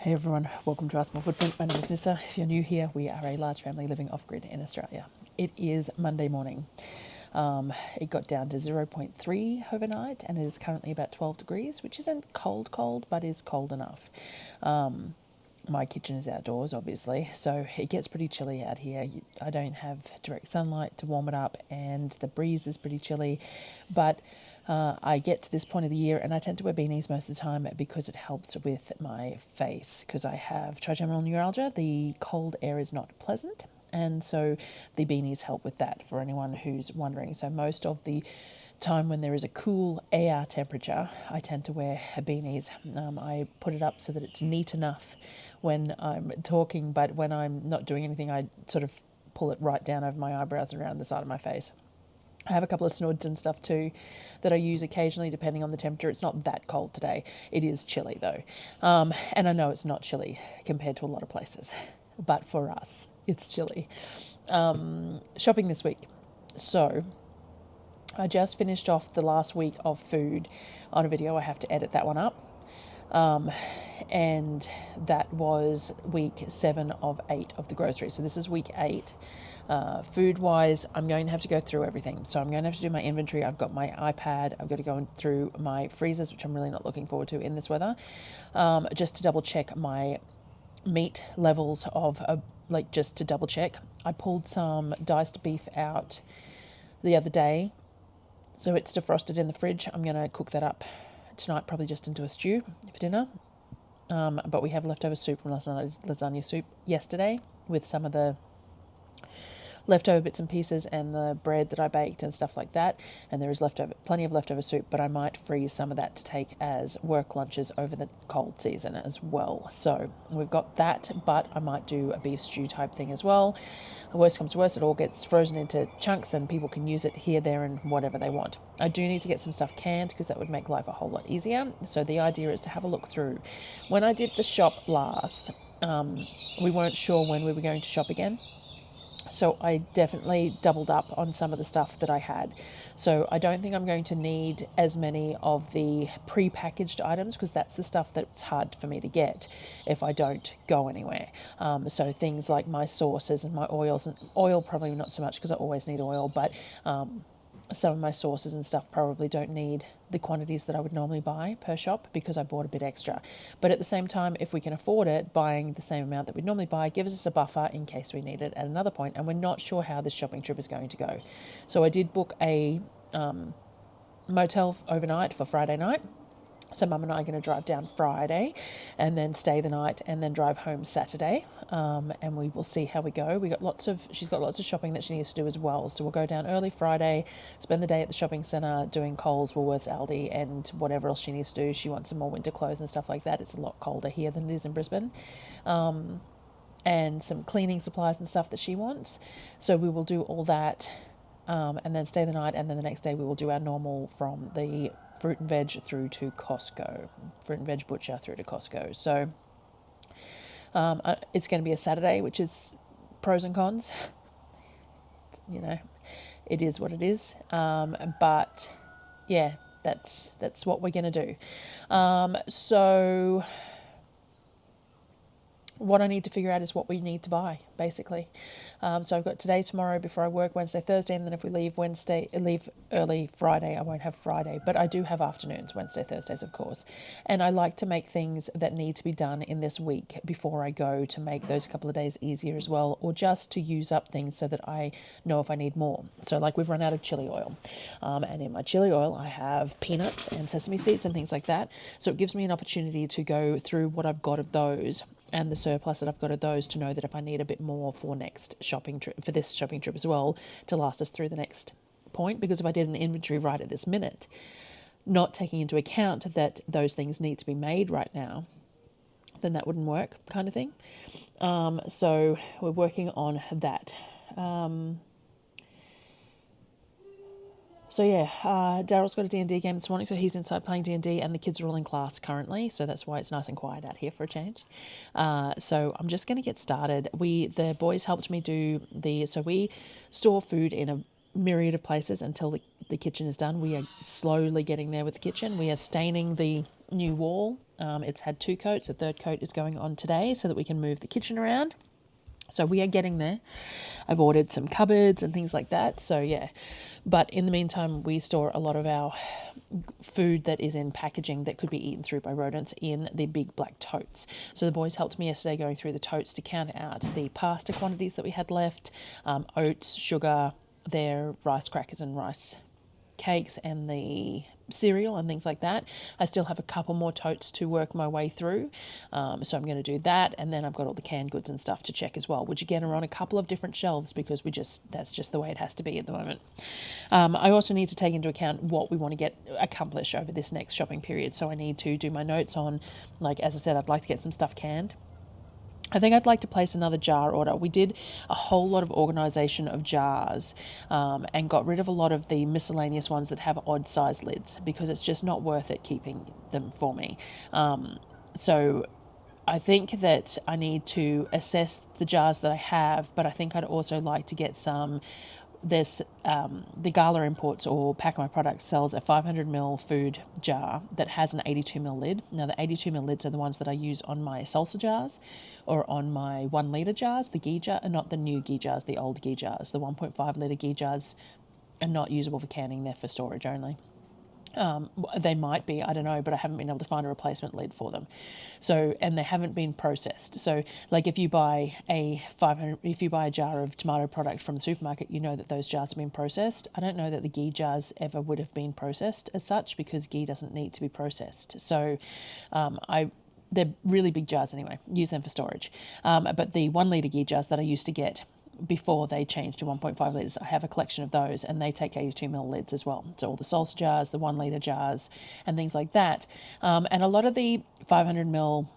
Hey everyone, welcome to Our Small Footprint. My name is Nyssa. If you're new here, we are a large family living off-grid in Australia. It is Monday morning. It got down to 0.3 overnight and it is currently about 12 degrees, which isn't cold, but is cold enough. My kitchen is outdoors, obviously, so it gets pretty chilly out here. I don't have direct sunlight to warm it up and the breeze is pretty chilly, but I get to this point of the year and I tend to wear beanies most of the time because it helps with my face. Because I have trigeminal neuralgia, the cold air is not pleasant, and so the beanies help with that, for anyone who's wondering. So most of the time when there is a cool air temperature, I tend to wear beanies. I put it up so that it's neat enough when I'm talking, but when I'm not doing anything, I sort of pull it right down over my eyebrows and around the side of my face. I have a couple of snoods and stuff too that I use occasionally depending on the temperature. It's not that cold today. It is chilly though. And I know it's not chilly compared to a lot of places, but for us, it's chilly. Shopping this week. So I just finished off the last week of food on a video. I have to edit that one up. And that was week 7 of 8 of the grocery. So this is week 8. Food wise, I'm going to have to go through everything. So I'm going to have to do my inventory. I've got my iPad. I've got to go through my freezers, which I'm really not looking forward to in this weather, just to double check my meat levels of just to double check. I pulled some diced beef out the other day, so it's defrosted in the fridge. I'm going to cook that up tonight, probably just into a stew for dinner. But we have leftover soup from last night's lasagna soup yesterday with some of the leftover bits and pieces and the bread that I baked and stuff like that, and there is plenty of leftover soup, but I might freeze some of that to take as work lunches over the cold season as well. So we've got that, but I might do a beef stew type thing as well. Worst comes to worst, it all gets frozen into chunks and people can use it here, there and whatever they want. I do need to get some stuff canned because that would make life a whole lot easier. So the idea is to have a look through. When I did the shop last, we weren't sure when we were going to shop again. So I definitely doubled up on some of the stuff that I had. So I don't think I'm going to need as many of the pre-packaged items because that's the stuff that's hard for me to get if I don't go anywhere. So things like my sauces and my oils, and oil probably not so much because I always need oil, but some of my sauces and stuff probably don't need the quantities that I would normally buy per shop because I bought a bit extra. But at the same time, if we can afford it, buying the same amount that we'd normally buy gives us a buffer in case we need it at another point, and we're not sure how this shopping trip is going to go. So I did book a motel overnight for Friday night. So Mum and I are going to drive down Friday and then stay the night and then drive home Saturday. And we will see how we go. She's got lots of shopping that she needs to do as well. So we'll go down early Friday, spend the day at the shopping centre doing Coles, Woolworths, Aldi and whatever else she needs to do. She wants some more winter clothes and stuff like that. It's a lot colder here than it is in Brisbane. And some cleaning supplies and stuff that she wants. So we will do all that and then stay the night. And then the next day we will do our normal from the fruit and veg through to Costco, fruit and veg butcher through to Costco. So it's going to be a Saturday, which is pros and cons. You know, it is what it is. But yeah, that's what we're going to do. So what I need to figure out is what we need to buy, basically. So I've got today, tomorrow, before I work, Wednesday, Thursday, and then if we leave early Friday, I won't have Friday. But I do have afternoons, Wednesday, Thursdays, of course. And I like to make things that need to be done in this week before I go to make those couple of days easier as well, or just to use up things so that I know if I need more. So like we've run out of chili oil. And in my chili oil, I have peanuts and sesame seeds and things like that. So it gives me an opportunity to go through what I've got of those and the surplus that I've got of those to know that if I need a bit more for this shopping trip as well, to last us through the next point. Because if I did an inventory right at this minute, not taking into account that those things need to be made right now, then that wouldn't work, kind of thing. So we're working on that. So yeah, Darryl's got a D&D game this morning, so he's inside playing D&D, and the kids are all in class currently, so that's why it's nice and quiet out here for a change. So I'm just going to get started. The boys helped me do so we store food in a myriad of places until the kitchen is done. We are slowly getting there with the kitchen. We are staining the new wall. It's had 2 coats. The 3rd coat is going on today so that we can move the kitchen around. So we are getting there. I've ordered some cupboards and things like that. So yeah, but in the meantime, we store a lot of our food that is in packaging that could be eaten through by rodents in the big black totes. So the boys helped me yesterday going through the totes to count out the pasta quantities that we had left, oats, sugar, their rice crackers and rice cakes, and the cereal and things like that. I still have a couple more totes to work my way through, so I'm going to do that, and then I've got all the canned goods and stuff to check as well, which again are on a couple of different shelves because that's just the way it has to be at the moment. I also need to take into account what we want to get accomplished over this next shopping period, so I need to do my notes on, like as I said, I'd like to get some stuff canned. I think I'd like to place another jar order. We did a whole lot of organisation of jars and got rid of a lot of the miscellaneous ones that have odd size lids because it's just not worth it keeping them for me. So I think that I need to assess the jars that I have, but I think I'd also like to get some. There's the Gala Imports or Pack My Products sells a 500ml food jar that has an 82ml lid. Now the 82ml lids are the ones that I use on my salsa jars or on my 1 litre jars, the ghee jar, and not the new ghee jars, the old ghee jars. The 1.5 litre ghee jars are not usable for canning, they're for storage only. They might be, I don't know, but I haven't been able to find a replacement lid for them. So, and they haven't been processed. So, like if you buy a jar of tomato product from the supermarket, you know that those jars have been processed. I don't know that the ghee jars ever would have been processed as such because ghee doesn't need to be processed. So, they're really big jars anyway. Use them for storage. But the 1 litre ghee jars that I used to get before they changed to 1.5 litres, I have a collection of those, and they take 82ml lids as well. So all the salsa jars, the 1 litre jars, and things like that. And a lot of the 500ml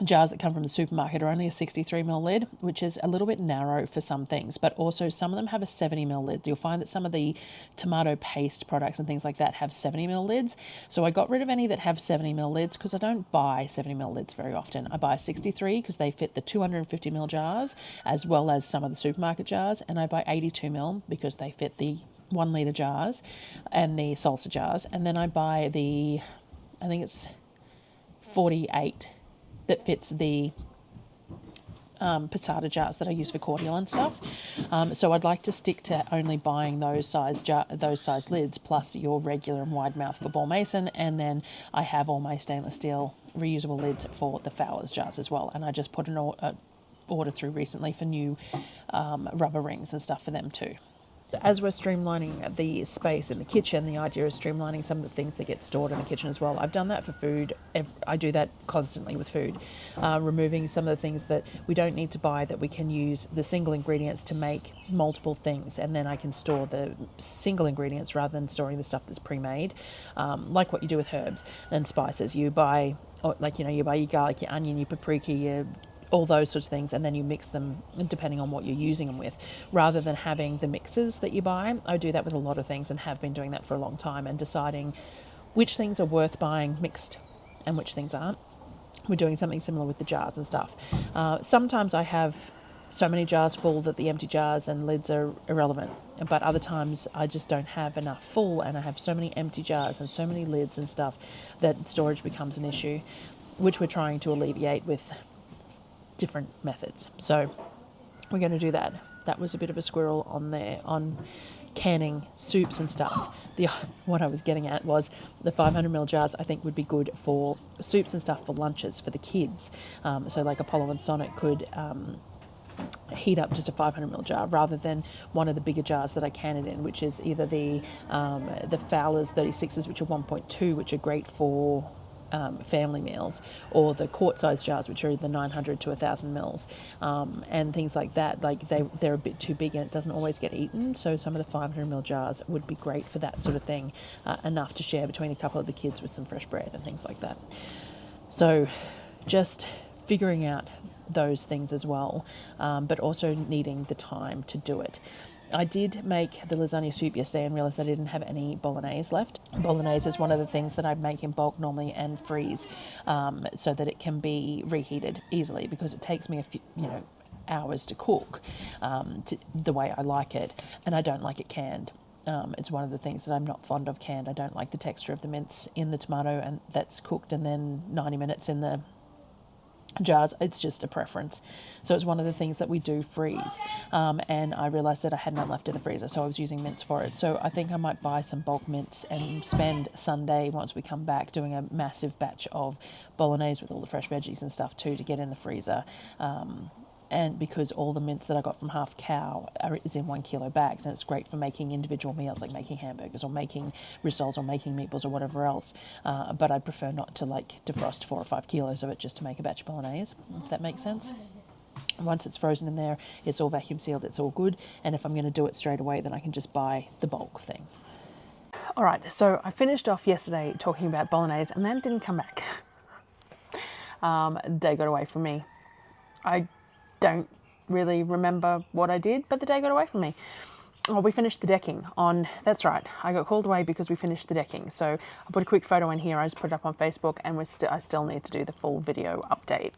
jars that come from the supermarket are only a 63ml lid, which is a little bit narrow for some things, but also some of them have a 70ml lid. You'll find that some of the tomato paste products and things like that have 70ml lids. So I got rid of any that have 70ml lids because I don't buy 70ml lids very often. I buy 63 because they fit the 250ml jars as well as some of the supermarket jars, and I buy 82ml because they fit the 1 litre jars and the salsa jars, and then I buy I think it's 48 that fits the passata jars that I use for cordial and stuff. So I'd like to stick to only buying those size lids plus your regular and wide mouth for ball mason, and then I have all my stainless steel reusable lids for the Fowler's jars as well. And I just put an order through recently for new rubber rings and stuff for them too. As we're streamlining the space in the kitchen, the idea is streamlining some of the things that get stored in the kitchen as well. I've done that for food. I do that constantly with food, removing some of the things that we don't need to buy that we can use the single ingredients to make multiple things, and then I can store the single ingredients rather than storing the stuff that's pre-made, like what you do with herbs and spices. You buy your garlic, your onion, your paprika, all those sorts of things, and then you mix them depending on what you're using them with, rather than having the mixes that you buy. I do that with a lot of things and have been doing that for a long time, and deciding which things are worth buying mixed and which things aren't. We're doing something similar with the jars and stuff. Sometimes I have so many jars full that the empty jars and lids are irrelevant, but other times I just don't have enough full, and I have so many empty jars and so many lids and stuff that storage becomes an issue, which we're trying to alleviate with different methods. So we're going to do that. That was a bit of a squirrel on there on canning soups and stuff. What I was getting at was the 500ml jars I think would be good for soups and stuff for lunches for the kids. So like Apollo and Sonnet could heat up just a 500ml jar rather than one of the bigger jars that I can it in, which is either the Fowler's 36s, which are 1.2, which are great for family meals, or the quart-sized jars, which are the 900 to 1,000 mils, and things like that. Like they're a bit too big and it doesn't always get eaten. So some of the 500ml jars would be great for that sort of thing, enough to share between a couple of the kids with some fresh bread and things like that. So just figuring out those things as well, but also needing the time to do it. I did make the lasagna soup yesterday and realised I didn't have any bolognese left. Bolognese is one of the things that I make in bulk normally and freeze, so that it can be reheated easily, because it takes me a few, hours to cook, the way I like it, and I don't like it canned. It's one of the things that I'm not fond of canned. I don't like the texture of the mince in the tomato, and that's cooked and then 90 minutes in the jars. It's just a preference. So it's one of the things that we do freeze, and I realised that I had none left in the freezer, so I was using mince for it. So I think I might buy some bulk mince and spend Sunday, once we come back, doing a massive batch of bolognese with all the fresh veggies and stuff too, to get in the freezer. And because all the mince that I got from Half Cow is in 1 kilo bags, and it's great for making individual meals, like making hamburgers or making rissoles or making meatballs or whatever else. But I'd prefer not to like defrost 4 or 5 kilos of it just to make a batch of bolognese, if that makes sense. Once it's frozen in there, it's all vacuum sealed, it's all good. And if I'm going to do it straight away, then I can just buy the bulk thing. All right, so I finished off yesterday talking about bolognese, and then didn't come back. Day got away from me. I don't really remember what I did, but the day got away from me. Oh, we finished the decking on, that's right, I got called away because we finished the decking. So I put a quick photo in here, I just put it up on Facebook, and I still need to do the full video update.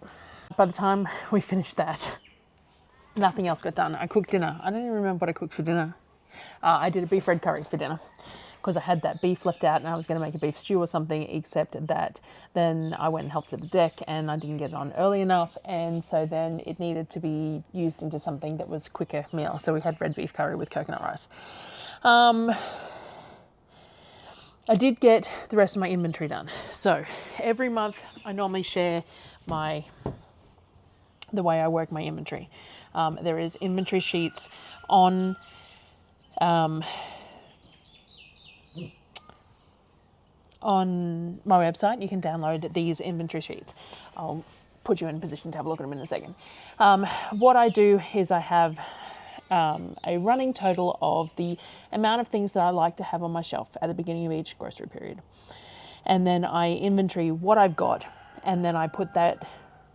By the time we finished that, nothing else got done. I cooked dinner. I don't even remember what I cooked for dinner. I did a beef red curry for dinner, because I had that beef left out and I was going to make a beef stew or something, except that then I went and helped with the deck and I didn't get it on early enough, and so then it needed to be used into something that was quicker meal. So we had red beef curry with coconut rice. I did get the rest of my inventory done. So every month I normally share the way I work my inventory. There is inventory sheets on my website. You can download these inventory sheets. I'll put you in a position to have a look at them in a second. What I do is I have a running total of the amount of things that I like to have on my shelf at the beginning of each grocery period. And then I inventory what I've got, and then I put that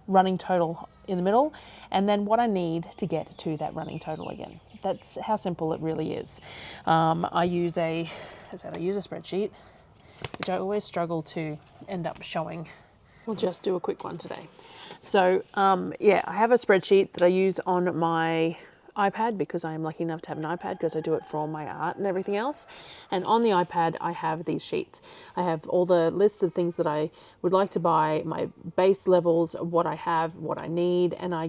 running total in the middle, and then what I need to get to that running total again. That's how simple it really is. I use a spreadsheet, which I always struggle to end up showing. We'll just do a quick one today. So yeah, I have a spreadsheet that I use on my iPad, because I am lucky enough to have an iPad, because I do it for all my art and everything else. And on the iPad, I have these sheets. I have all the lists of things that I would like to buy, my base levels, what I have, what I need, and I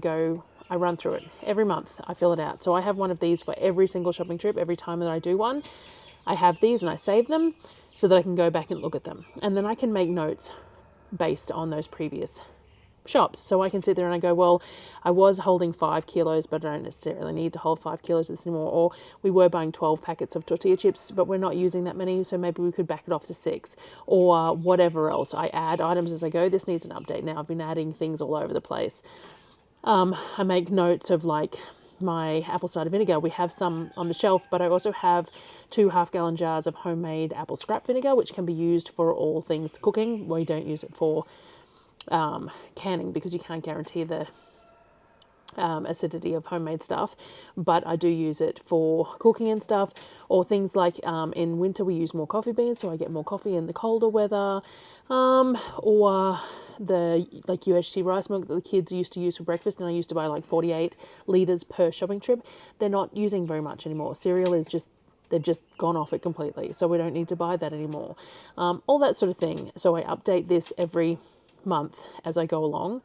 run through it every month. I fill it out. So I have one of these for every single shopping trip. Every time that I do one, I have these and I save them so that I can go back and look at them. And then I can make notes based on those previous shops. So I can sit there and I go, well, I was holding 5 kilos, but I don't necessarily need to hold 5 kilos of this anymore. Or we were buying 12 packets of tortilla chips, but we're not using that many, so maybe we could back it off to 6, or whatever else. I add items as I go. This needs an update now. I've been adding things all over the place. I make notes of like my apple cider vinegar. We have some on the shelf, but I also have 2 half-gallon jars of homemade apple scrap vinegar, which can be used for all things cooking. We don't use it for canning, because you can't guarantee the acidity of homemade stuff, but I do use it for cooking and stuff, or things like in winter we use more coffee beans, so I get more coffee in the colder weather, or the like UHT rice milk that the kids used to use for breakfast, and I used to buy like 48 litres per shopping trip. They're not using very much anymore. Cereal is just, they've just gone off it completely, so we don't need to buy that anymore. All that sort of thing. So I update this every month as I go along,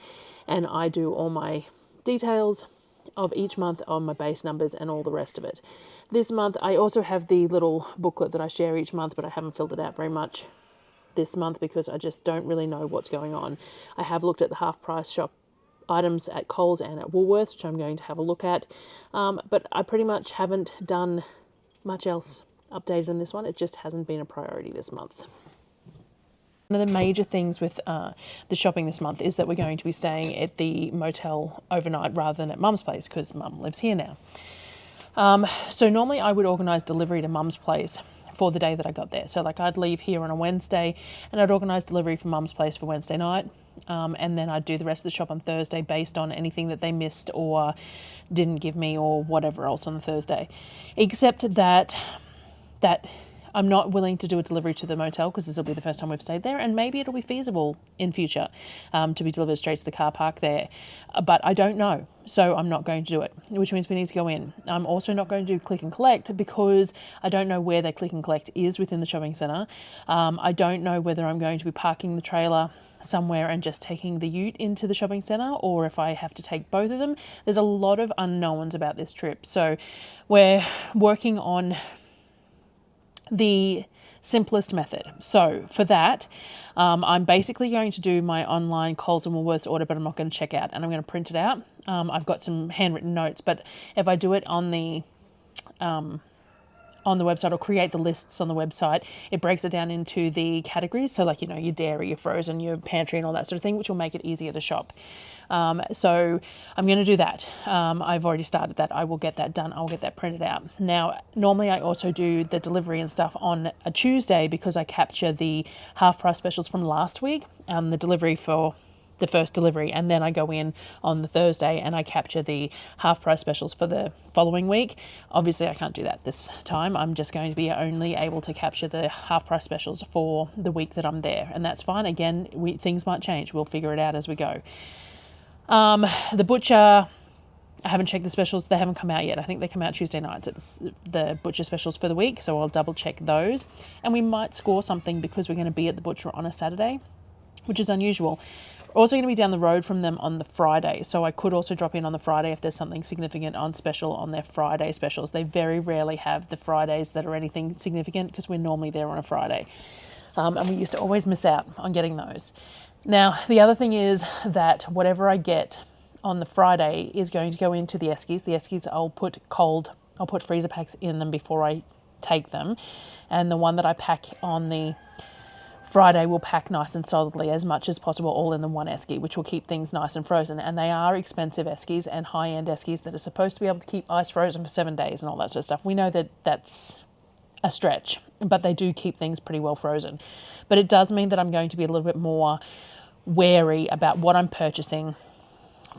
and I do all my details of each month on my base numbers and all the rest of it. This month I also have the little booklet that I share each month, but I haven't filled it out very much this month because I just don't really know what's going on. I have looked at the half price shop items at Coles and at Woolworths, which I'm going to have a look at, but I pretty much haven't done much else updated on this one. It just hasn't been a priority this month. One of the major things with the shopping this month is that we're going to be staying at the motel overnight rather than at Mum's place, because Mum lives here now. So normally I would organise delivery to Mum's place for the day that I got there. So like I'd leave here on a Wednesday and I'd organise delivery for Mum's place for Wednesday night, and then I'd do the rest of the shop on Thursday based on anything that they missed or didn't give me or whatever else on the Thursday. Except that I'm not willing to do a delivery to the motel because this will be the first time we've stayed there, and maybe it'll be feasible in future to be delivered straight to the car park there. But I don't know, so I'm not going to do it, which means we need to go in. I'm also not going to do click and collect because I don't know where their click and collect is within the shopping centre. I don't know whether I'm going to be parking the trailer somewhere and just taking the ute into the shopping centre, or if I have to take both of them. There's a lot of unknowns about this trip, so we're working on the simplest method. So for that, I'm basically going to do my online Coles and Woolworths order, but I'm not going to check out, and I'm going to print it out. I've got some handwritten notes, but if I do it on the website, or create the lists on the website, it breaks it down into the categories. So like, your dairy, your frozen, your pantry and all that sort of thing, which will make it easier to shop. So I'm going to do that. I've already started that. I will get that done. I'll get that printed out. Now, normally I also do the delivery and stuff on a Tuesday because I capture the half price specials from last week, the delivery for the first delivery, and then I go in on the Thursday and I capture the half price specials for the following week. Obviously I can't do that this time. I'm just going to be only able to capture the half price specials for the week that I'm there, and that's fine. Again, things might change. We'll figure it out as we go. The butcher, I haven't checked the specials. They haven't come out yet. I think they come out Tuesday nights. It's the butcher specials for the week, so I'll double check those. And we might score something because we're going to be at the butcher on a Saturday, which is unusual. We're also going to be down the road from them on the Friday, so I could also drop in on the Friday if there's something significant on special on their Friday specials. They very rarely have the Fridays that are anything significant because we're normally there on a Friday. And we used to always miss out on getting those. Now, the other thing is that whatever I get on the Friday is going to go into the Eskies. The Eskies I'll put freezer packs in them before I take them. And the one that I pack on the Friday will pack nice and solidly as much as possible all in the one esky, which will keep things nice and frozen. And they are expensive eskies and high-end eskies that are supposed to be able to keep ice frozen for 7 days and all that sort of stuff. We know that that's a stretch, but they do keep things pretty well frozen. But it does mean that I'm going to be a little bit more wary about what I'm purchasing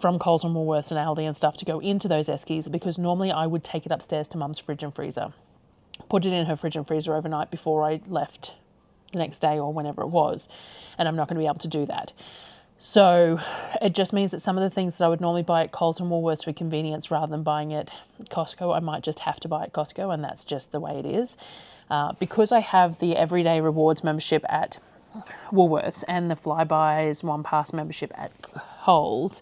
from Coles and Woolworths and Aldi and stuff to go into those eskies, because normally I would take it upstairs to Mum's fridge and freezer, put it in her fridge and freezer overnight before I left the next day or whenever it was, and I'm not going to be able to do that. So it just means that some of the things that I would normally buy at Coles and Woolworths for convenience rather than buying at Costco, I might just have to buy at Costco, and that's just the way it is. Because I have the Everyday Rewards membership at Woolworths and the Flybuys One Pass membership at Coles,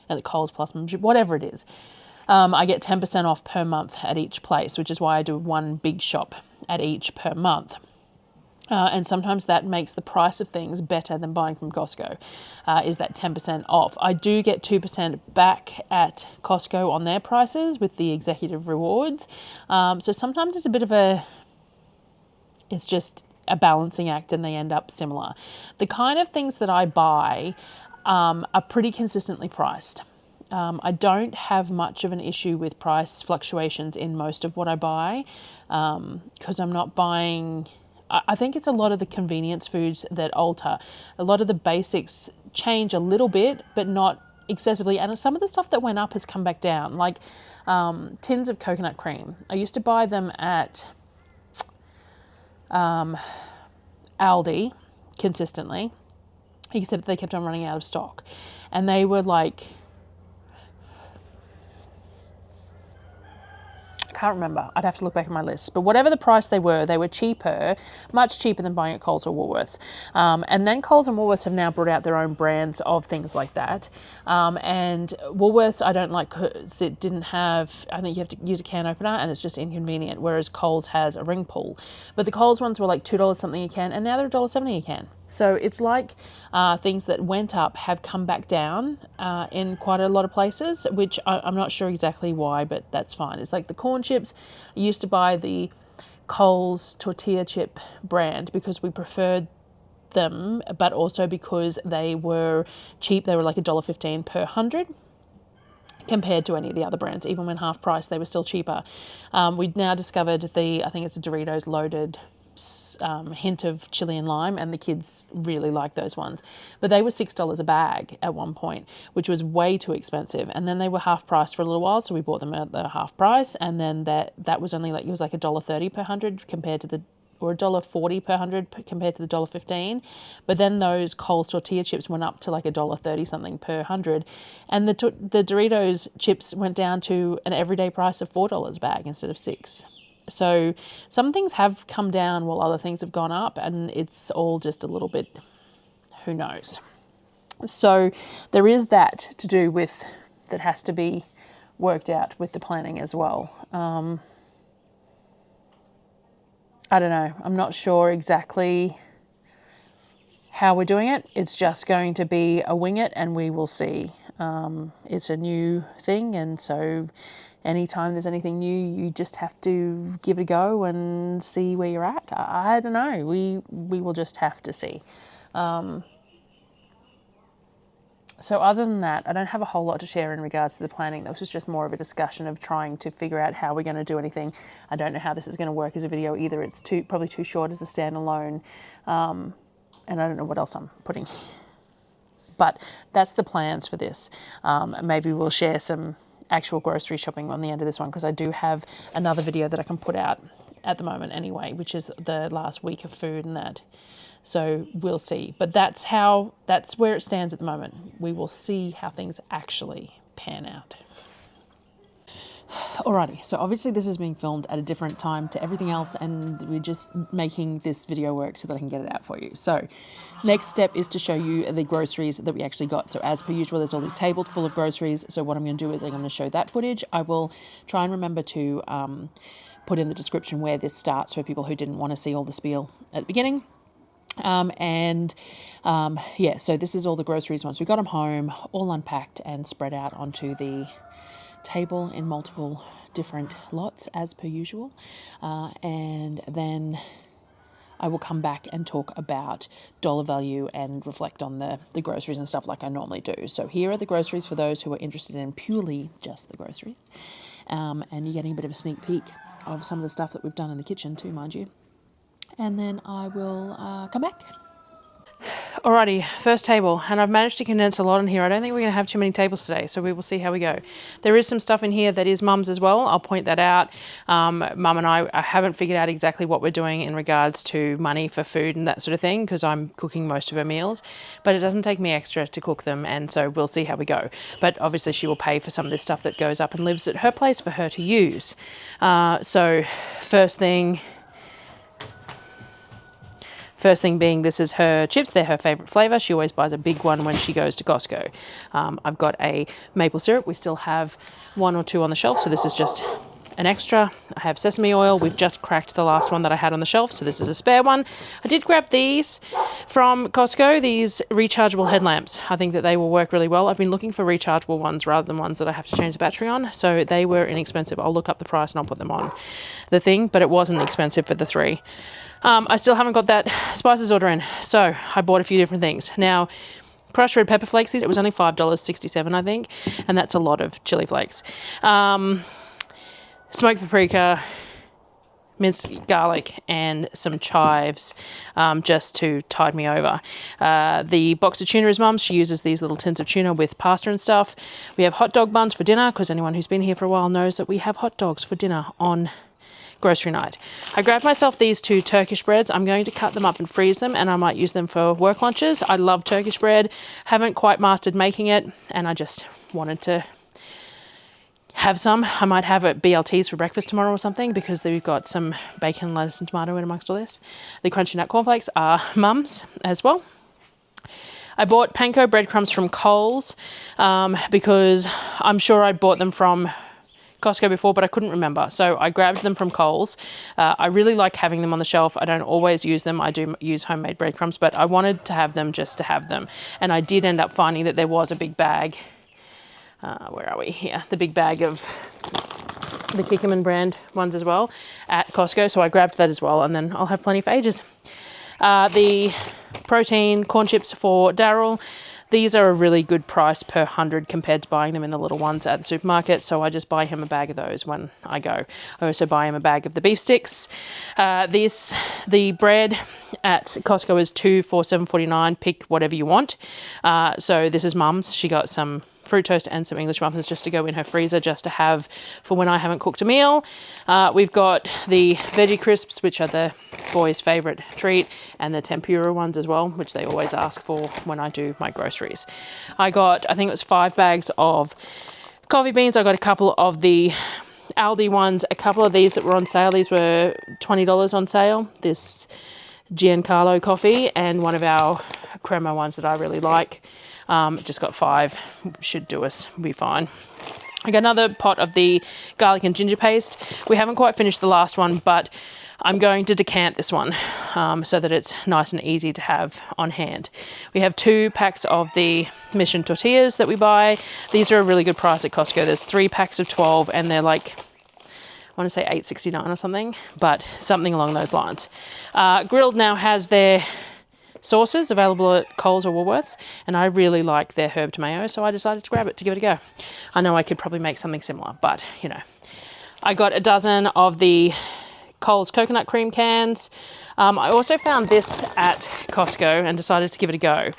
and the Coles Plus membership, whatever it is, I get 10% off per month at each place, which is why I do one big shop at each per month. And sometimes that makes the price of things better than buying from Costco, is that 10% off. I do get 2% back at Costco on their prices with the executive rewards. So sometimes it's just a balancing act and they end up similar. The kind of things that I buy are pretty consistently priced. I don't have much of an issue with price fluctuations in most of what I buy, because I'm not buying... I think it's a lot of the convenience foods that alter. A lot of the basics change a little bit, but not excessively. And some of the stuff that went up has come back down, like tins of coconut cream. I used to buy them at Aldi consistently, except they kept on running out of stock. And they were like... can't remember. I'd have to look back at my list. But whatever the price they were cheaper, much cheaper than buying at Coles or Woolworths. And then Coles and Woolworths have now brought out their own brands of things like that. And Woolworths, I don't like because it didn't have... I think you have to use a can opener and it's just inconvenient, whereas Coles has a ring pull. But the Coles ones were like $2 something a can, and now they're $1.70 a can. So it's like things that went up have come back down in quite a lot of places, which I'm not sure exactly why, but that's fine. It's like the corn chips. I used to buy the Coles tortilla chip brand because we preferred them, but also because they were cheap. They were like $1.15 per 100 compared to any of the other brands. Even when half price, they were still cheaper. We'd now discovered I think it's the Doritos loaded hint of chili and lime, and the kids really like those ones, but they were $6 a bag at one point, which was way too expensive. And then they were half price for a little while, so we bought them at the half price, and then that was only like, it was like $1.30 per 100 compared to the or $1.40 per 100 compared to the $1.15. But then those Coles tortilla chips went up to like $1.30 something per 100. And the Doritos chips went down to an everyday price of $4 a bag instead of $6. So some things have come down while other things have gone up, and it's all just a little bit, who knows. So there is that to do with, that has to be worked out with the planning as well. I don't know. I'm not sure exactly how we're doing it. It's just going to be a wing it and we will see. It's a new thing, and so anytime there's anything new, you just have to give it a go and see where you're at. I don't know. We will just have to see. So other than that, I don't have a whole lot to share in regards to the planning. This was just more of a discussion of trying to figure out how we're going to do anything. I don't know how this is going to work as a video either. It's probably too short as a standalone. And I don't know what else I'm putting. But that's the plans for this. Maybe we'll share some actual grocery shopping on the end of this one, because I do have another video that I can put out at the moment anyway, which is the last week of food and that. So we'll see. But that's where it stands at the moment. We will see how things actually pan out. Alrighty, so obviously this is being filmed at a different time to everything else, and we're just making this video work so that I can get it out for you. So next step is to show you the groceries that we actually got. So as per usual, there's all these tables full of groceries. So what I'm going to do is I'm going to show that footage. I will try and remember to put in the description where this starts for people who didn't want to see all the spiel at the beginning. Yeah, so this is all the groceries once we got them home, all unpacked and spread out onto the table in multiple different lots as per usual. And then I will come back and talk about dollar value and reflect on the groceries and stuff like I normally do. So here are the groceries for those who are interested in purely just the groceries. And you're getting a bit of a sneak peek of some of the stuff that we've done in the kitchen too, mind you. And then I will come back. Alrighty, first table, and I've managed to condense a lot in here. I don't think we're going to have too many tables today, so we will see how we go. There is some stuff in here that is Mum's as well. I'll point that out. Mum and I haven't figured out exactly what we're doing in regards to money for food and that sort of thing, because I'm cooking most of her meals, but it doesn't take me extra to cook them, and so we'll see how we go. But obviously she will pay for some of this stuff that goes up and lives at her place for her to use. So first thing being, this is her chips. They're her favourite flavour. She always buys a big one when she goes to Costco. I've got a maple syrup. We still have one or two on the shelf, so this is just an extra. I have sesame oil. We've just cracked the last one that I had on the shelf, so this is a spare one. I did grab these from Costco, these rechargeable headlamps. I think that they will work really well. I've been looking for rechargeable ones rather than ones that I have to change the battery on, so they were inexpensive. I'll look up the price and I'll put them on the thing, but it wasn't expensive for the three. I still haven't got that spices order in, so I bought a few different things. Now, crushed red pepper flakes, it was only $5.67, I think, and that's a lot of chili flakes. Smoked paprika, minced garlic, and some chives just to tide me over. The box of tuna is Mum's. She uses these little tins of tuna with pasta and stuff. We have hot dog buns for dinner, because anyone who's been here for a while knows that we have hot dogs for dinner on grocery night. I grabbed myself these two Turkish breads. I'm going to cut them up and freeze them, and I might use them for work lunches. I love Turkish bread. Haven't quite mastered making it, and I just wanted to have some. I might have it BLTs for breakfast tomorrow or something, because we've got some bacon, lettuce and tomato in amongst all this. The crunchy nut cornflakes are Mum's as well. I bought panko breadcrumbs from Coles because I'm sure I bought them from Costco before, but I couldn't remember, so I grabbed them from Coles. I really like having them on the shelf. I don't always use them. I do use homemade breadcrumbs, but I wanted to have them just to have them, and I did end up finding that there was a big bag. Where are we? Here, the big bag of the Kikkoman brand ones as well at Costco, so I grabbed that as well, and then I'll have plenty for ages. The protein corn chips for Darryl. These are a really good price per 100 compared to buying them in the little ones at the supermarket, so I just buy him a bag of those when I go. I also buy him a bag of the beef sticks. The bread at Costco is 2 for $7.49. Pick whatever you want. So this is Mum's. She got some fruit toast and some English muffins just to go in her freezer just to have for when I haven't cooked a meal. We've got the veggie crisps, which are the boys' favourite treat, and the tempura ones as well, which they always ask for when I do my groceries. I got, I think it was 5 bags of coffee beans. I got a couple of the Aldi ones, a couple of these that were on sale. These were $20 on sale. This Giancarlo coffee and one of our crema ones that I really like. Just got 5, should do us, be fine. I got another pot of the garlic and ginger paste. We haven't quite finished the last one, but I'm going to decant this one so that it's nice and easy to have on hand. We have 2 packs of the Mission tortillas that we buy. These are a really good price at Costco. There's 3 packs of 12 and they're like, I want to say $8.69 or something, but something along those lines. Grilled now has their sauces available at Coles or Woolworths, and I really like their herb tomato, so I decided to grab it to give it a go. I know I could probably make something similar, but you know. I got a dozen of the Coles coconut cream cans. I also found this at Costco and decided to give it a go.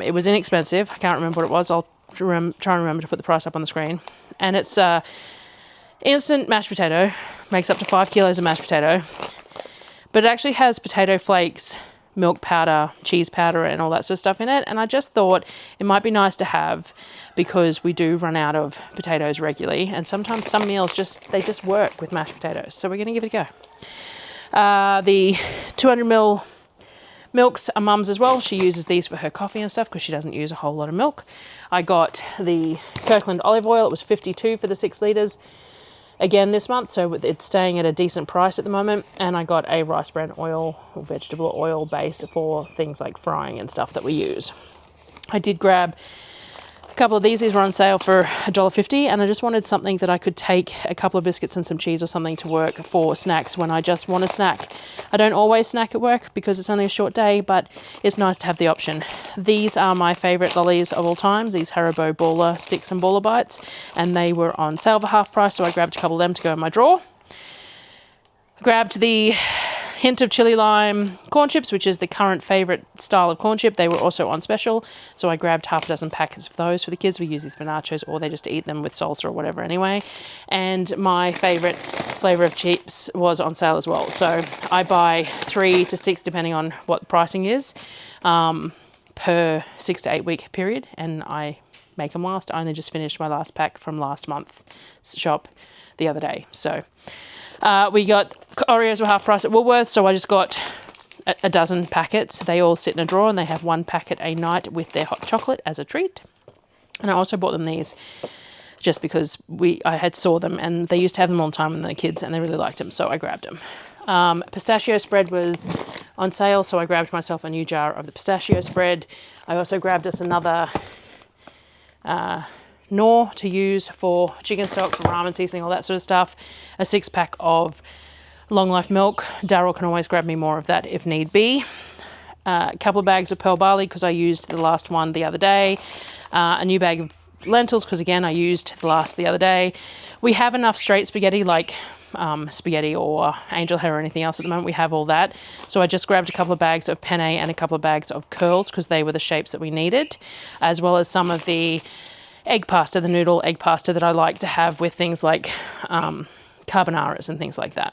It was inexpensive. I can't remember what it was. I'll try and remember to put the price up on the screen. And it's instant mashed potato. Makes up to 5 kilos of mashed potato. But it actually has potato flakes, milk powder, cheese powder, and all that sort of stuff in it. And I just thought it might be nice to have because we do run out of potatoes regularly. And sometimes some meals they just work with mashed potatoes. So we're going to give it a go. The 200ml milks are mum's as well. She uses these for her coffee and stuff because she doesn't use a whole lot of milk. I got the Kirkland olive oil. It was $52 for the 6 litres. Again this month, so it's staying at a decent price at the moment. And I got a rice bran oil or vegetable oil base for things like frying and stuff that we use. I did grab a couple of these were on sale for $1.50, and I just wanted something that I could take a couple of biscuits and some cheese or something to work for snacks when I just want a snack. I don't always snack at work because it's only a short day, but it's nice to have the option. These are my favourite lollies of all time, these Haribo Baller Sticks and Baller Bites, and they were on sale for half price, so I grabbed a couple of them to go in my drawer. Grabbed the Hint of Chili Lime corn chips, which is the current favourite style of corn chip. They were also on special, so I grabbed half a dozen packets of those for the kids. We use these for nachos, or they just eat them with salsa or whatever anyway. And my favourite flavour of chips was on sale as well. So I buy 3 to 6, depending on what the pricing is, per 6 to 8 week period, and I make them last. I only just finished my last pack from last month's shop the other day. So we got Oreos were half price at Woolworths, so I just got a dozen packets. They all sit in a drawer and they have 1 packet a night with their hot chocolate as a treat. And I also bought them these just because I had saw them and they used to have them all the time when they were kids and they really liked them, so I grabbed them. Pistachio spread was on sale, so I grabbed myself a new jar of the pistachio spread. I also grabbed us another Knorr to use for chicken stock, for ramen seasoning, all that sort of stuff. A 6-pack of Long Life milk. Darryl can always grab me more of that if need be. A couple of bags of pearl barley because I used the last one the other day. A new bag of lentils because again I used the last the other day. We have enough straight spaghetti like spaghetti or angel hair or anything else at the moment. We have all that. So I just grabbed a couple of bags of penne and a couple of bags of curls because they were the shapes that we needed, as well as some of the egg pasta, the noodle egg pasta that I like to have with things like carbonaras and things like that.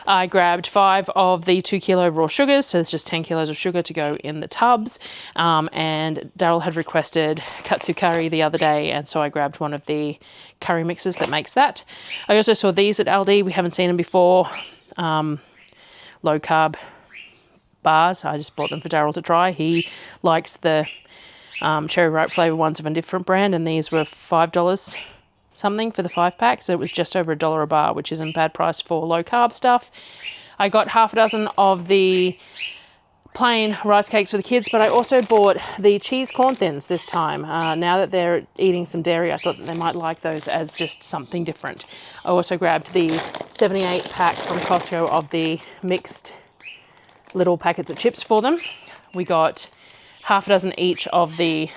I grabbed 5 of the 2 kilo raw sugars, so it's just 10 kilos of sugar to go in the tubs. And Darryl had requested katsu curry the other day, and so I grabbed one of the curry mixes that makes that. I also saw these at Aldi. We haven't seen them before. Low carb bars. I just bought them for Darryl to try. He likes the cherry ripe flavour ones of a different brand, and these were $5 something for the 5-pack, so it was just over $1 a bar, which isn't a bad price for low carb stuff. I got half a dozen of the plain rice cakes for the kids, but I also bought the cheese corn thins this time. Now that they're eating some dairy, I thought that they might like those as just something different. I also grabbed the 78-pack from Costco of the mixed little packets of chips for them. We got half a dozen each of the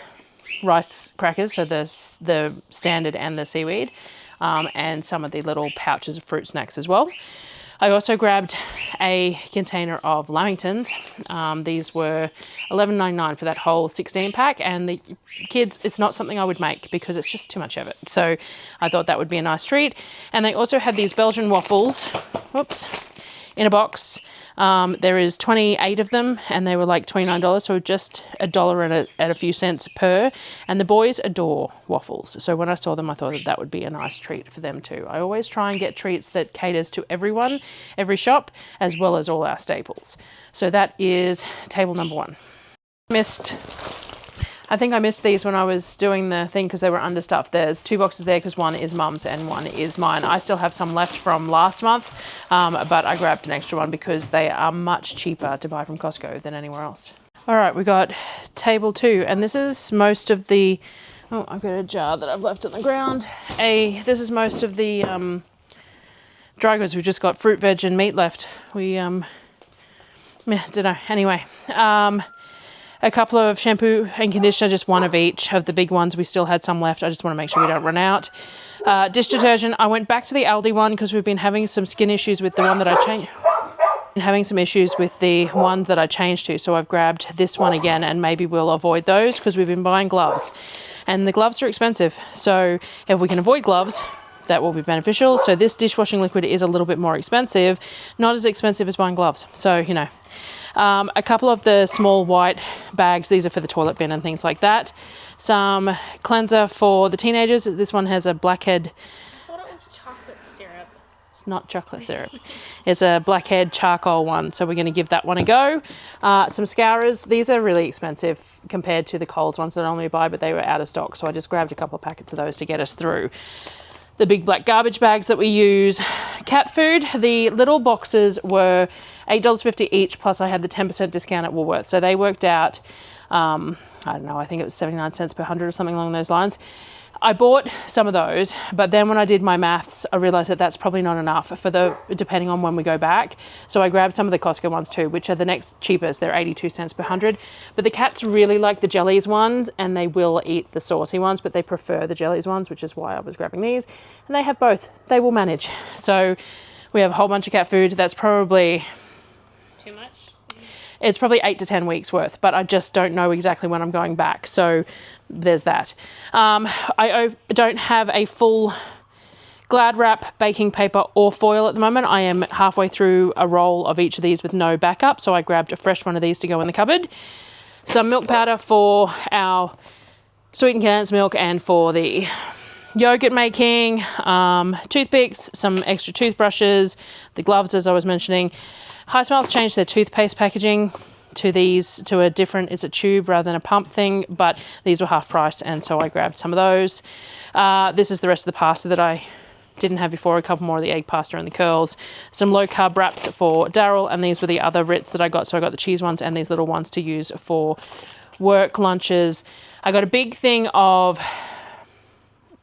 rice crackers, so the standard and the seaweed, and some of the little pouches of fruit snacks as well. I also grabbed a container of Lamingtons. These were $11.99 for that whole 16 pack, and the kids, it's not something I would make because it's just too much of it. So I thought that would be a nice treat. And they also had these Belgian waffles, whoops, in a box. There is 28 of them, and they were like $29, so just $1 and a few cents per. And the boys adore waffles, so when I saw them, I thought that would be a nice treat for them too. I always try and get treats that caters to everyone, every shop, as well as all our staples. So that is table number 1. I think I missed these when I was doing the thing because they were understuffed. There's 2 boxes there because one is Mum's and one is mine. I still have some left from last month, but I grabbed an extra one because they are much cheaper to buy from Costco than anywhere else. All right, we got table 2, and this is most of the, oh, I've got a jar that I've left on the ground. This is most of the dry goods. We've just got fruit, veg, and meat left. We, don't know. Anyway, a couple of shampoo and conditioner, just one of each of the big ones. We still had some left. I just want to make sure we don't run out. Dish detergent. I went back to the Aldi one because we've been having some skin issues with the one that I changed. Having some issues with the one that I changed to, so I've grabbed this one again, and maybe we'll avoid those because we've been buying gloves, and the gloves are expensive. So if we can avoid gloves, that will be beneficial. So this dishwashing liquid is a little bit more expensive, not as expensive as buying gloves. So, you know. A couple of the small white bags, these are for the toilet bin and things like that. Some cleanser for the teenagers. This one has a blackhead. I thought it was chocolate syrup. It's not chocolate syrup. It's a blackhead charcoal one, so we're going to give that one a go. Some scourers. These are really expensive compared to the Coles ones that I normally buy, but they were out of stock, so I just grabbed a couple of packets of those to get us through. The big black garbage bags that we use. Cat food. The little boxes were $8.50 each, plus I had the 10% discount at Woolworths. So they worked out, I don't know, I think it was 79 cents per 100 or something along those lines. I bought some of those, but then when I did my maths, I realized that that's probably not enough for depending on when we go back. So I grabbed some of the Costco ones too, which are the next cheapest. They're 82 cents per 100. But the cats really like the jellies ones, and they will eat the saucy ones, but they prefer the jellies ones, which is why I was grabbing these. And they have both. They will manage. So we have a whole bunch of cat food. That's probably... Too much? It's probably 8 to 10 weeks worth, but I just don't know exactly when I'm going back. So there's that. I don't have a full Glad wrap, baking paper or foil at the moment. I am halfway through a roll of each of these with no backup. So I grabbed a fresh one of these to go in the cupboard. Some milk powder for our sweetened condensed milk and for the yogurt making, toothpicks, some extra toothbrushes, the gloves as I was mentioning. High Smiles changed their toothpaste packaging to these, to a different, it's a tube rather than a pump thing, but these were half price, and so I grabbed some of those. This is the rest of the pasta that I didn't have before, a couple more of the egg pasta and the curls. Some low carb wraps for Darryl, and these were the other Ritz that I got, so I got the cheese ones and these little ones to use for work lunches. I got a big thing of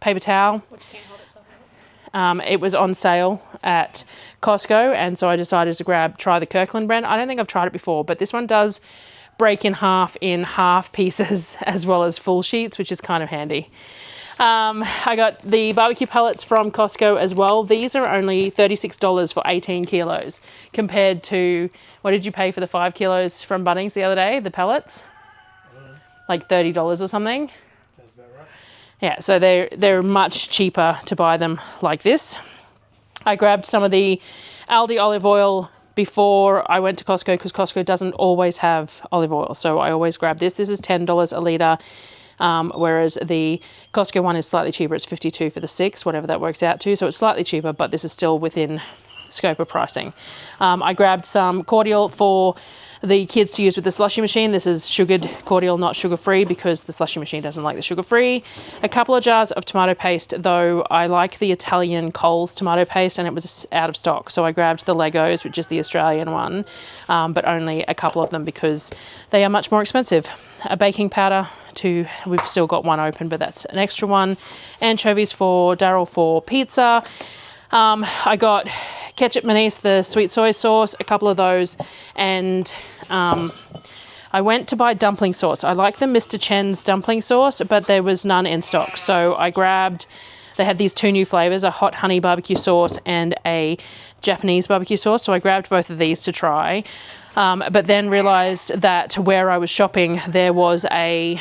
paper towel. Which can't hold itself out. It was on sale at Costco, and so I decided to try the Kirkland brand. I don't think I've tried it before, but this one does break in half pieces as well as full sheets, which is kind of handy. I got the barbecue pellets from Costco as well. These are only $36 for 18 kilos compared to, what did you pay for the 5 kilos from Bunnings the other day, the pellets? Like $30 or something. Sounds about right. Yeah, so they're much cheaper to buy them like this. I grabbed some of the Aldi olive oil before I went to Costco because Costco doesn't always have olive oil. So I always grab this. This is $10 a litre, whereas the Costco one is slightly cheaper. It's $52 for the 6, whatever that works out to. So it's slightly cheaper, but this is still within scope of pricing. I grabbed some cordial for the kids to use with the slushy machine. This is sugared cordial, not sugar-free, because the slushy machine doesn't like the sugar-free. A couple of jars of tomato paste, though I like the Italian Coles tomato paste and it was out of stock. So I grabbed the Legos, which is the Australian one, but only a couple of them because they are much more expensive. A baking powder we've still got one open, but that's an extra one. Anchovies for Darryl for pizza. I got ketchup mayonnaise, the sweet soy sauce, a couple of those, and I went to buy dumpling sauce. I like the Mr. Chen's dumpling sauce, but there was none in stock, so I grabbed they had these 2 new flavors, a hot honey barbecue sauce and a Japanese barbecue sauce. So I grabbed both of these to try, but then realized that where I was shopping, there was an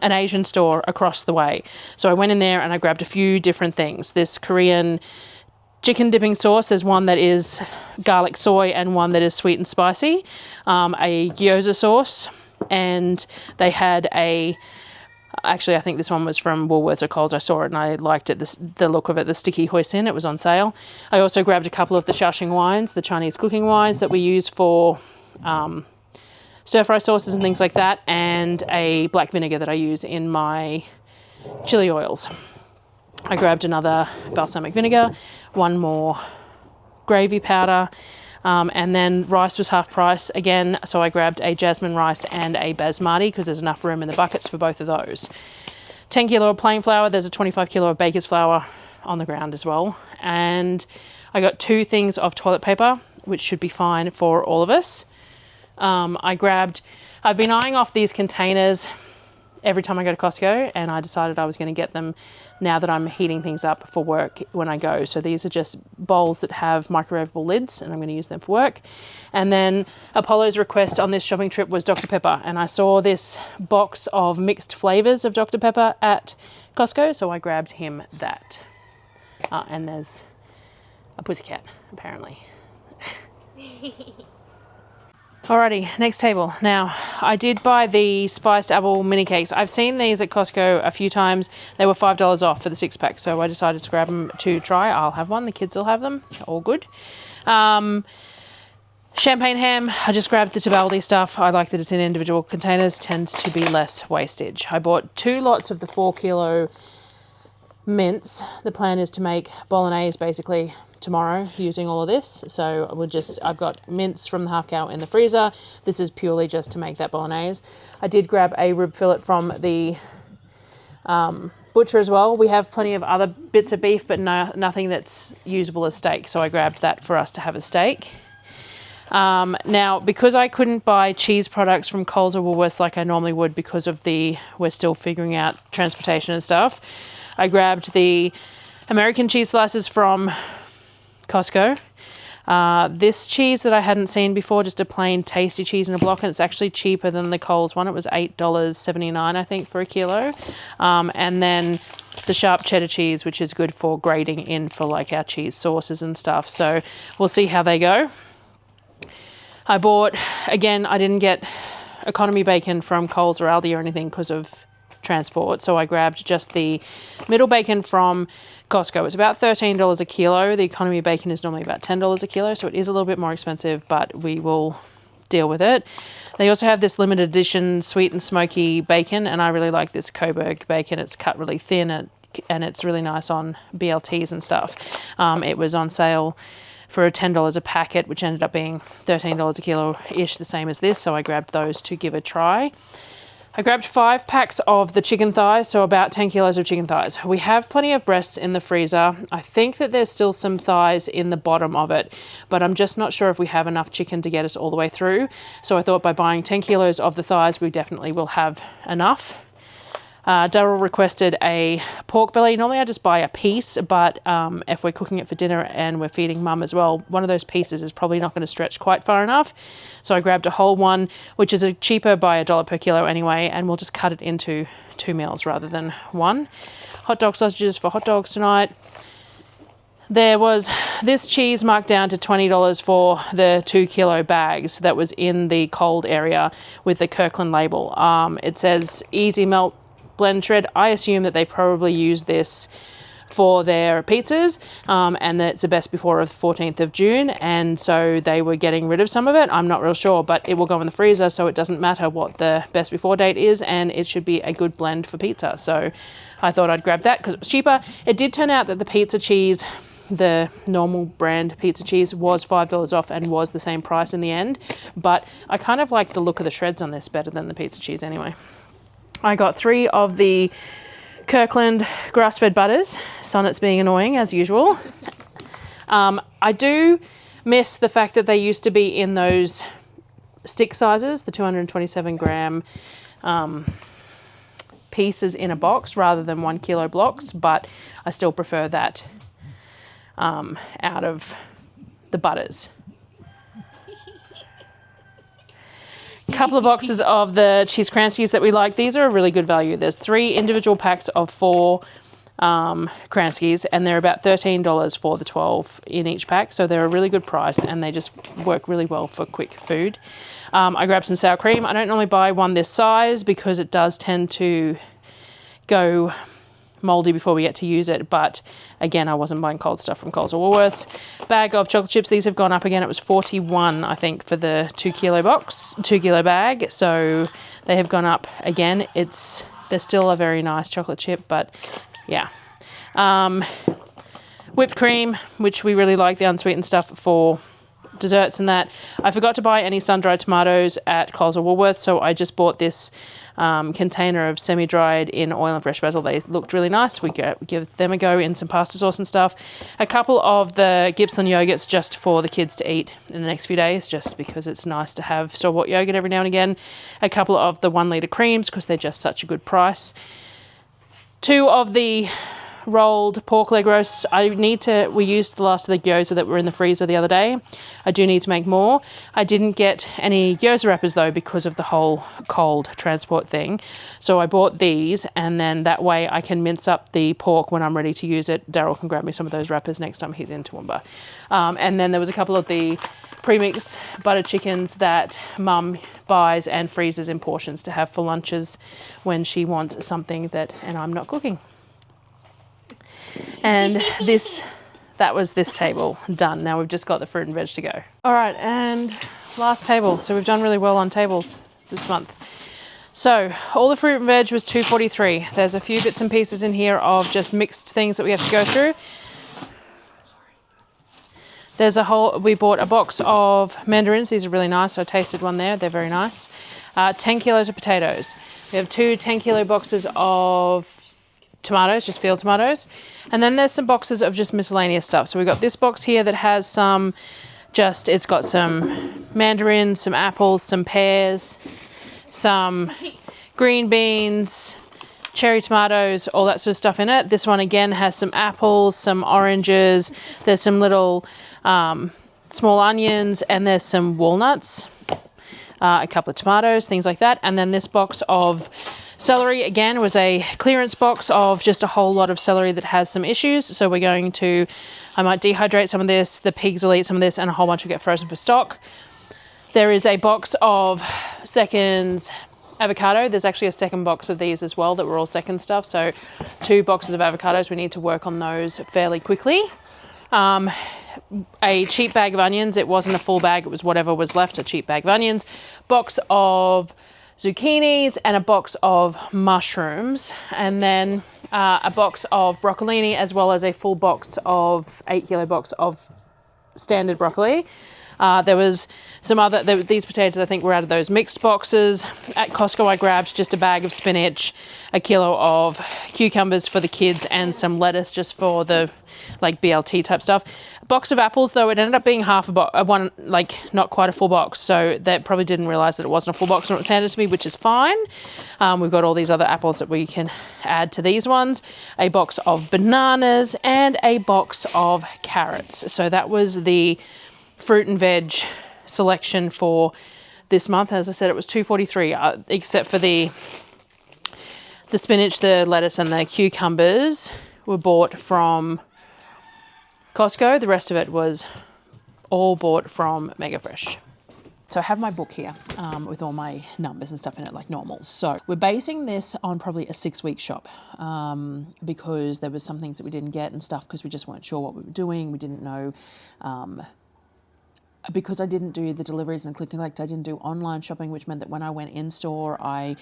Asian store across the way. So I went in there and I grabbed a few different things. This Korean chicken dipping sauce, there's one that is garlic soy and one that is sweet and spicy, a gyoza sauce, and they had actually I think this one was from Woolworths or Coles. I saw it and I liked it, the look of it, the sticky hoisin, it was on sale. I also grabbed a couple of the Shaoxing wines, the Chinese cooking wines that we use for stir fry sauces and things like that, and a black vinegar that I use in my chili oils. I grabbed another balsamic vinegar, one more gravy powder, and then rice was half price again, so I grabbed a jasmine rice and a basmati because there's enough room in the buckets for both of those. 10 kilo of plain flour, there's a 25 kilo of baker's flour on the ground as well. And I got 2 things of toilet paper, which should be fine for all of us. I've been eyeing off these containers every time I go to Costco, and I decided I was going to get them now that I'm heating things up for work when I go. So these are just bowls that have microwavable lids, and I'm going to use them for work. And then Apollo's request on this shopping trip was Dr. Pepper, and I saw this box of mixed flavors of Dr. Pepper at Costco, so I grabbed him that. And there's a pussycat, apparently. Alrighty, next table. Now, I did buy the spiced apple mini cakes. I've seen these at Costco a few times. They were $5 off for the 6-pack, so I decided to grab them to try. I'll have one. The kids will have them. All good. Champagne ham. I just grabbed the Tibaldi stuff. I like that it's in individual containers. Tends to be less wastage. I bought 2 lots of the 4 kilo mince. The plan is to make bolognese basically tomorrow using all of this. So I've got mince from the half cow in the freezer. This is purely just to make that bolognese. I did grab a rib fillet from the butcher as well. We have plenty of other bits of beef, but nothing that's usable as steak. So I grabbed that for us to have a steak. Now, because I couldn't buy cheese products from Coles or Woolworths like I normally would because of we're still figuring out transportation and stuff, I grabbed the American cheese slices from Costco. This cheese that I hadn't seen before, just a plain tasty cheese in a block, and it's actually cheaper than the Coles one. It was $8.79 I think for a kilo. And then the sharp cheddar cheese, which is good for grating in for like our cheese sauces and stuff. So we'll see how they go. I bought, again, I didn't get economy bacon from Coles or Aldi or anything because of transport, so I grabbed just the middle bacon from Costco. It's about $13 a kilo. The economy bacon is normally about $10 a kilo, so it is a little bit more expensive, but we will deal with it. They also have this limited edition sweet and smoky bacon, and I really like this Coburg bacon. It's cut really thin and it's really nice on BLTs and stuff. It was on sale for $10 a packet, which ended up being $13 a kilo-ish, the same as this, so I grabbed those to give a try. I grabbed 5 packs of the chicken thighs, so about 10 kilos of chicken thighs. We have plenty of breasts in the freezer. I think that there's still some thighs in the bottom of it, but I'm just not sure if we have enough chicken to get us all the way through. So I thought by buying 10 kilos of the thighs, we definitely will have enough. Darryl requested a pork belly. Normally I just buy a piece, but if we're cooking it for dinner and we're feeding mum as well, one of those pieces is probably not going to stretch quite far enough. So I grabbed a whole one, which is cheaper by $1 per kilo anyway, and we'll just cut it into 2 meals rather than one. Hot dog sausages for hot dogs tonight. There was this cheese marked down to $20 for the 2 kilo bags that was in the cold area with the Kirkland label. It says easy melt blend shred. I assume that they probably use this for their pizzas, and that it's the best before of the 14th of June, and so they were getting rid of some of it. I'm not real sure, but it will go in the freezer, so it doesn't matter what the best before date is, and it should be a good blend for pizza. So I thought I'd grab that because it was cheaper. It did turn out that the pizza cheese, the normal brand pizza cheese, was $5 off and was the same price in the end, but I kind of like the look of the shreds on this better than the pizza cheese anyway. I got 3 of the Kirkland grass-fed butters. Sonnet's being annoying as usual. I do miss the fact that they used to be in those stick sizes, the 227 gram pieces in a box rather than 1 kilo blocks, but I still prefer that out of the butters. Couple of boxes of the cheese Kranskis that we like. These are a really good value. There's 3 individual packs of 4 Kranskis, and they're about $13 for the 12 in each pack, so they're a really good price and they just work really well for quick food. I grabbed some sour cream. I don't normally buy one this size because it does tend to go moldy before we get to use it, but again, I wasn't buying cold stuff from Coles or Woolworths. Bag of chocolate chips. These have gone up again. It was 41, I think, for the 2 kilo bag, so they have gone up again. They're still a very nice chocolate chip, but yeah. Whipped cream, which we really like, the unsweetened stuff for desserts and that. I forgot to buy any sun-dried tomatoes at Coles or Woolworths, so I just bought this container of semi-dried in oil and fresh basil. They looked really nice. We give them a go in some pasta sauce and stuff. A couple of the Gibson yogurts just for the kids to eat in the next few days, just because it's nice to have store-bought yogurt every now and again. A couple of the 1 litre creams because they're just such a good price. 2 of the rolled pork leg roasts. We used the last of the gyoza that were in the freezer the other day. I do need to make more. I didn't get any gyoza wrappers though because of the whole cold transport thing. So I bought these, and then that way I can mince up the pork when I'm ready to use it. Darryl can grab me some of those wrappers next time he's in Toowoomba. And then there was a couple of the premixed butter chickens that Mum buys and freezes in portions to have for lunches when she wants something and I'm not cooking. And that was this table done. Now we've just got the fruit and veg to go. All right, and last table. So we've done really well on tables this month. So all the fruit and veg was $2.43. There's a few bits and pieces in here of just mixed things that we have to go through. We bought a box of mandarins. These are really nice. I tasted one there. They're very nice. 10 kilos of potatoes. We have 2 10-kilo boxes of tomatoes, just field tomatoes. And then there's some boxes of just miscellaneous stuff. So we've got this box here that has it's got some mandarins, some apples, some pears, some green beans, cherry tomatoes, all that sort of stuff in it. This one again has some apples, some oranges, there's some little small onions, and there's some walnuts, a couple of tomatoes, things like that. And then this box of celery, again, was a clearance box of just a whole lot of celery that has some issues. So I might dehydrate some of this, the pigs will eat some of this, and a whole bunch will get frozen for stock. There is a box of seconds avocado. There's actually a second box of these as well that were all second stuff. So 2 boxes of avocados. We need to work on those fairly quickly. A cheap bag of onions. It wasn't a full bag. It was whatever was left, a cheap bag of onions. Box of zucchinis and a box of mushrooms, and then a box of broccolini, as well as a full box of 8-kilo box of standard broccoli. There was these potatoes I think were out of those mixed boxes. At Costco I grabbed just a bag of spinach, a kilo of cucumbers for the kids, and some lettuce just for the BLT type stuff. A box of apples though, it ended up being half not quite a full box, so they probably didn't realize that it wasn't a full box when it was handed to me, which is fine. We've got all these other apples that we can add to these ones, a box of bananas, and a box of carrots. So that was the fruit and veg selection for this month. As I said, it was $2.43, except for the spinach, the lettuce, and the cucumbers were bought from Costco. The rest of it was all bought from Mega Fresh. So I have my book here with all my numbers and stuff in it like normal. So we're basing this on probably a 6-week shop because there was some things that we didn't get and stuff because we just weren't sure what we were doing. We didn't know because I didn't do the deliveries and click and collect, I didn't do online shopping, which meant that when I went in store, I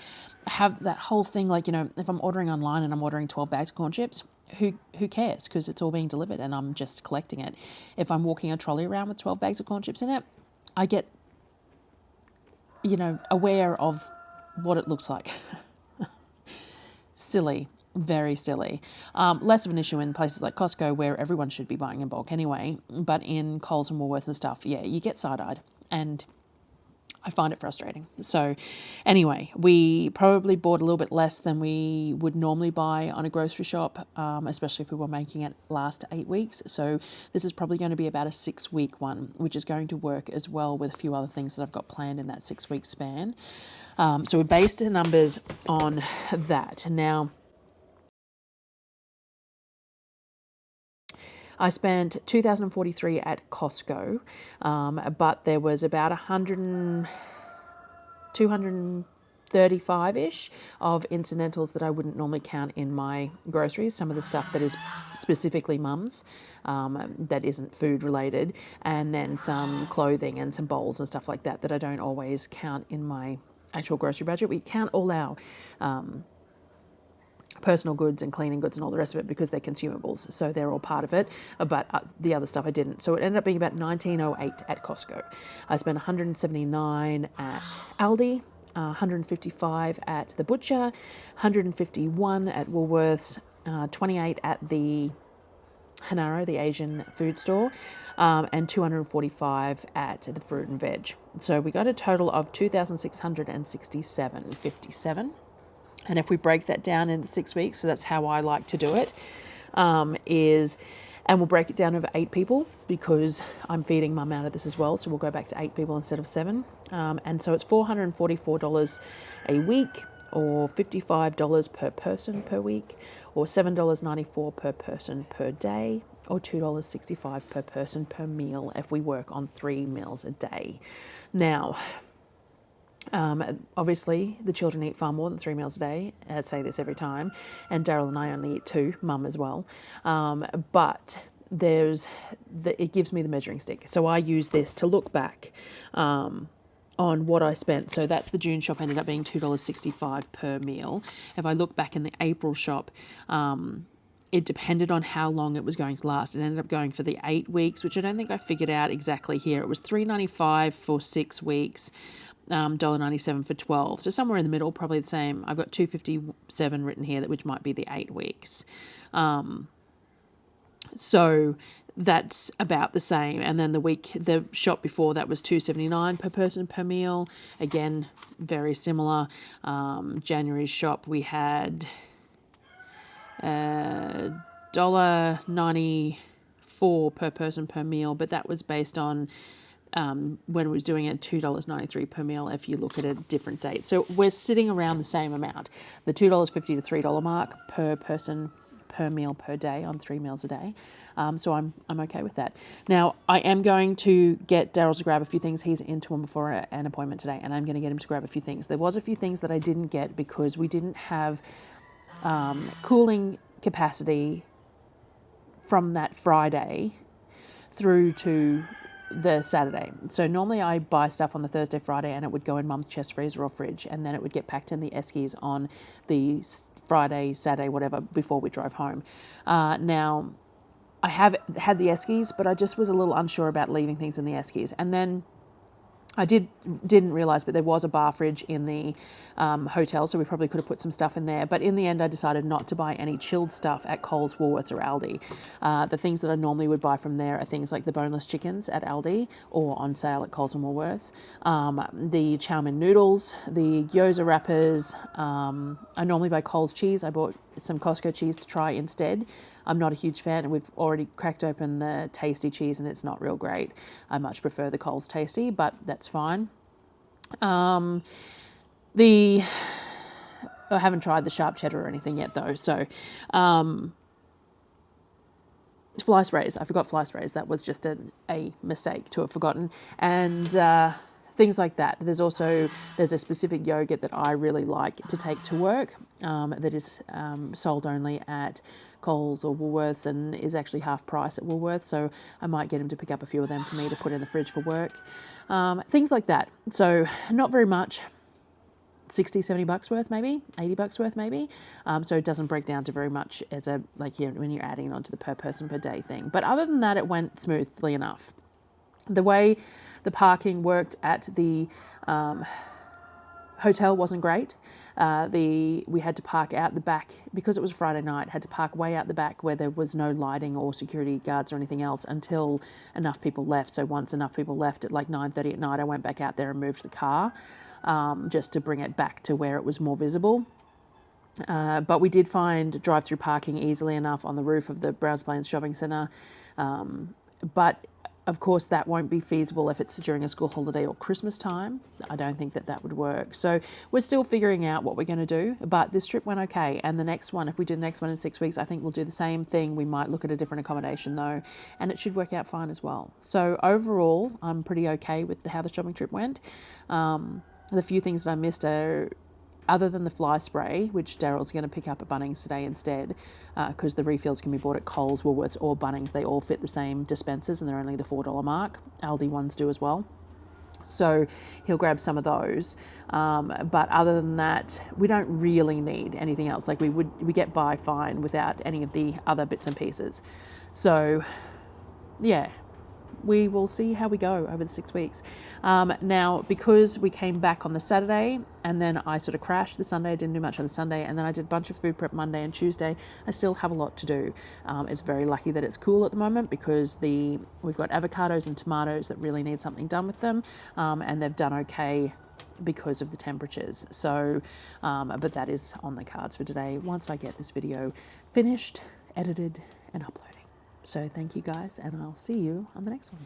have that whole thing if I'm ordering online and I'm ordering 12 bags of corn chips, who cares? Because it's all being delivered and I'm just collecting it. If I'm walking a trolley around with 12 bags of corn chips in it, I get, aware of what it looks like. Silly. Very silly. Less of an issue in places like Costco where everyone should be buying in bulk anyway, but in Coles and Woolworths and stuff, yeah, you get side-eyed. And I find it frustrating. So anyway, we probably bought a little bit less than we would normally buy on a grocery shop, especially if we were making it last 8 weeks. So this is probably going to be about a 6-week one, which is going to work as well with a few other things that I've got planned in that 6-week span. So we based the numbers on that. Now, I spent $2,043 at Costco, but there was about 235-ish of incidentals that I wouldn't normally count in my groceries. Some of the stuff that is specifically mum's, that isn't food related, and then some clothing and some bowls and stuff like that I don't always count in my actual grocery budget. We count all our personal goods and cleaning goods and all the rest of it because they're consumables, so they're all part of it, but the other stuff I didn't. So it ended up being about $19.08 at Costco. I spent $179 at Aldi, $155 at the butcher, $151 at Woolworths, $28 at the Hanaro, the Asian food store, and $245 at the fruit and veg. So we got a total of $2,667.57. And if we break that down in 6 weeks, so that's how I like to do it, and we'll break it down over 8 people because I'm feeding mum out of this as well. So we'll go back to 8 people instead of 7. And so it's $444 a week, or $55 per person per week, or $7.94 per person per day, or $2.65 per person per meal if we work on 3 meals a day. Now, obviously, the children eat far more than 3 meals a day. I say this every time, and Darryl and I only eat 2, mum as well. But it gives me the measuring stick. So I use this to look back on what I spent. So that's the June shop ended up being $2.65 per meal. If I look back in the April shop, it depended on how long it was going to last. It ended up going for the 8 weeks, which I don't think I figured out exactly here. It was $3.95 for 6 weeks. $1.97 for 12. So somewhere in the middle, probably the same. I've got $2.57 written here, which might be the 8 weeks. So that's about the same. And then the shop before that was $2.79 per person per meal. Again, very similar. January's shop, we had $1.94 per person per meal, but that was based on when it was doing it $2.93 per meal if you look at a different date. So we're sitting around the same amount, the $2.50 to $3 mark per person per meal per day on 3 meals a day. So I'm okay with that. Now, I am going to get Darryl to grab a few things. He's into him before an appointment today, and I'm going to get him to grab a few things. There was a few things that I didn't get because we didn't have cooling capacity from that Friday through to the Saturday. So normally I buy stuff on the Thursday, Friday, and it would go in mum's chest freezer or fridge, and then it would get packed in the eskies on the Friday, Saturday, whatever, before we drove home. Now, I have had the eskies, but I just was a little unsure about leaving things in the eskies. And then I didn't realise, but there was a bar fridge in the hotel, so we probably could have put some stuff in there. But in the end, I decided not to buy any chilled stuff at Coles, Woolworths, or Aldi. The things that I normally would buy from there are things like the boneless chickens at Aldi or on sale at Coles and Woolworths, the chow mein noodles, the gyoza wrappers. I normally buy Coles cheese. I bought some Costco cheese to try instead. I'm not a huge fan, and we've already cracked open the Tasty cheese and it's not real great. I much prefer the Coles Tasty, but that's fine. I haven't tried the sharp cheddar or anything yet though. So fly sprays, I forgot fly sprays. That was just a mistake to have forgotten. And things like that. There's a specific yogurt that I really like to take to work that is sold only at Coles or Woolworths and is actually half price at Woolworths. So I might get him to pick up a few of them for me to put in the fridge for work. Things like that. So not very much. 60, 70 bucks worth maybe, 80 bucks worth maybe. So it doesn't break down to very much as when you're adding it onto the per person per day thing. But other than that, it went smoothly enough. The way the parking worked at the hotel wasn't great. We had to park out the back because it was Friday night. Had to park way out the back where there was no lighting or security guards or anything else until enough people left. So once enough people left at like 9:30 at night, I went back out there and moved the car just to bring it back to where it was more visible. But we did find drive-through parking easily enough on the roof of the Browns Plains Shopping Centre. But of course, that won't be feasible if it's during a school holiday or Christmas time. I don't think that that would work. So we're still figuring out what we're going to do. But this trip went okay. And the next one, if we do the next one in 6 weeks, I think we'll do the same thing. We might look at a different accommodation though, and it should work out fine as well. So overall, I'm pretty okay with how the shopping trip went. The few things that I missed are, other than the fly spray, which Darryl's going to pick up at Bunnings today instead, because the refills can be bought at Coles, Woolworths or Bunnings. They all fit the same dispensers and they're only the $4 mark. Aldi ones do as well. So he'll grab some of those. But other than that, we don't really need anything else. Like we get by fine without any of the other bits and pieces. So yeah, we will see how we go over the 6 weeks. Now, because we came back on the Saturday and then I sort of crashed the Sunday, I didn't do much on the Sunday, and then I did a bunch of food prep Monday and Tuesday, I still have a lot to do. It's very lucky that it's cool at the moment because we've got avocados and tomatoes that really need something done with them, and they've done okay because of the temperatures. So, but that is on the cards for today once I get this video finished, edited and uploaded. So thank you guys, and I'll see you on the next one.